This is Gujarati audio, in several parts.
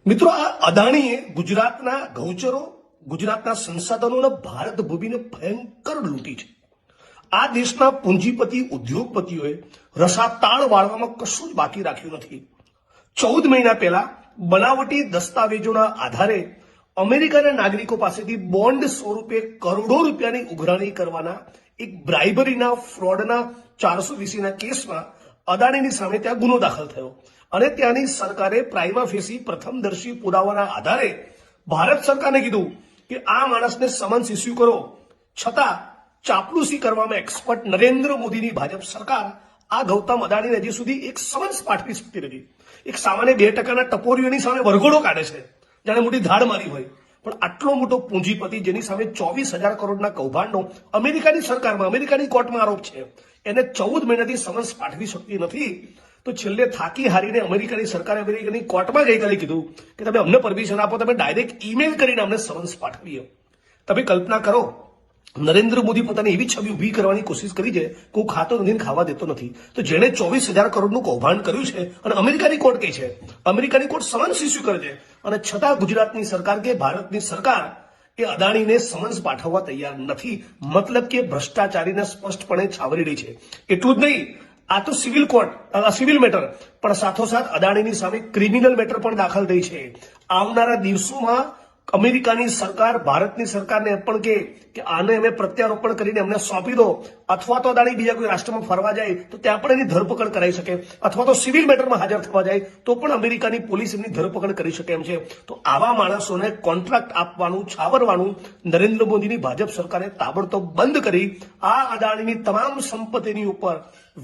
મિત્રો, આ અદાણીએ ગુજરાતના ગૌચરો, ગુજરાતના સંસાધનો અને ભારત ભૂમિને ભયંકર લૂંટી છે. આ દેશના પૂંજીપતિ ઉદ્યોગપતિઓએ રસાતાળ વાળવામાં કશું જ બાકી રાખ્યું નથી. 14 મહિના પહેલા બનાવટી દસ્તાવેજોના આધારે અમેરિકાના નાગરિકો પાસેથી બોન્ડ સ્વરૂપે કરોડો રૂપિયાની ઉઘરાણી કરવાના એક બ્રાઇબરીના ફ્રોડના 480ના કેસમાં અદાણીની સામે ત્યાં ગુનો દાખલ થયો અને ત્યાંની સરકારે પ્રાઇમા ફેસી પ્રથમદર્શી પુરાવાના આધારે ભારત સરકારને કીધું કે આ માણસને સમન્સ ઇસ્યુ કરો. છતાં ચાપલુસી કરવામાં એક્સપર્ટ નરેન્દ્ર મોદીની ભાજપ સરકાર આ ગૌતમ અદાણીને હજી સુધી એક સમન્સ પાઠવી શકતી નથી. એક સામાન્ય 2% ટપોરીઓની સામે વરઘોડો કાઢે છે જાણે મોટી ધાડ મારી હોય. પણ આટલો મોટો પૂંજીપતિ જેની સામે 24,000 કરોડના કૌભાંડનો અમેરિકાની સરકારમાં, અમેરિકાની કોર્ટમાં આરોપ છે, એને 14 મહિનાથી સમન્સ પાઠવી શકતી નથી. તો છેલ્લે થાકી હારીને અમેરિકાની સરકારે અમેરિકાની કોર્ટમાં ગઈકાલે કીધું કે તમે અમને પરમિશન આપો, તમે ડાયરેક્ટ ઈમેલ કરીને અમને સમન્સ પાઠવીએ. તમે કલ્પના કરો, નરેન્દ્ર મોદી પોતાની એવી છબી ઉભી કરવાની કોશિશ કરી છે કે હું ખાતો નથી, ખાવા દેતો નથી. તો જેણે 24,000 કરોડનું કૌભાંડ કર્યું છે અને અમેરિકાની કોર્ટ કહી છે, અમેરિકાની કોર્ટ સમન્સ ઇસ્યુ કરે છે, અને છતાં ગુજરાતની સરકાર કે ભારતની સરકાર એ અદાણીને સમન્સ પાઠવવા તૈયાર નથી. મતલબ કે ભ્રષ્ટાચારીને સ્પષ્ટપણે છાવરી રહી છે. એટલું જ નહીં, આ તો સિવિલ કોર્ટ, સિવિલ મેટર, પણ સાથોસાથ અદાણીની સામે ક્રિમિનલ મેટર પણ દાખલ થઈ છે. આવનારા દિવસોમાં અમેરિકાની સરકાર ભારતની સરકારને પણ કે આને અમે પ્રત્યારોપણ કરીને અમને સોંપી દો, અથવા તો અદાણી બીજા કોઈ રાષ્ટ્રમાં ફરવા જાય તો ત્યાં પણ એની ધરપકડ કરાઈ શકે, અથવા તો સિવિલ મેટરમાં હાજર થવા જાય તો પણ અમેરિકાની પોલીસ એમની ધરપકડ કરી શકે એમ છે. તો આવા માણસોને કોન્ટ્રાક્ટ આપવાનું, છાવરવાનું નરેન્દ્ર મોદીની ભાજપ સરકારે તાબડતોબ બંધ કરી આ અદાણીની તમામ સંપત્તિની ઉપર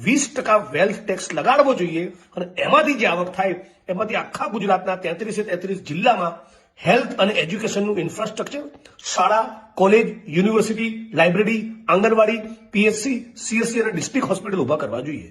20% વેલ્થ ટેક્સ લગાડવો જોઈએ. અને એમાંથી જે આવક થાય એમાંથી આખા ગુજરાતના 33 જિલ્લામાં હેલ્થ અને એજ્યુકેશનનું ઇન્ફ્રાસ્ટ્રક્ચર, શાળા, કોલેજ, યુનિવર્સિટી, લાઇબ્રેરી, આંગણવાડી, પીએચસી, સીએસસી અને ડિસ્ટ્રિક્ટ હોસ્પિટલ ઉભા કરવા જોઈએ.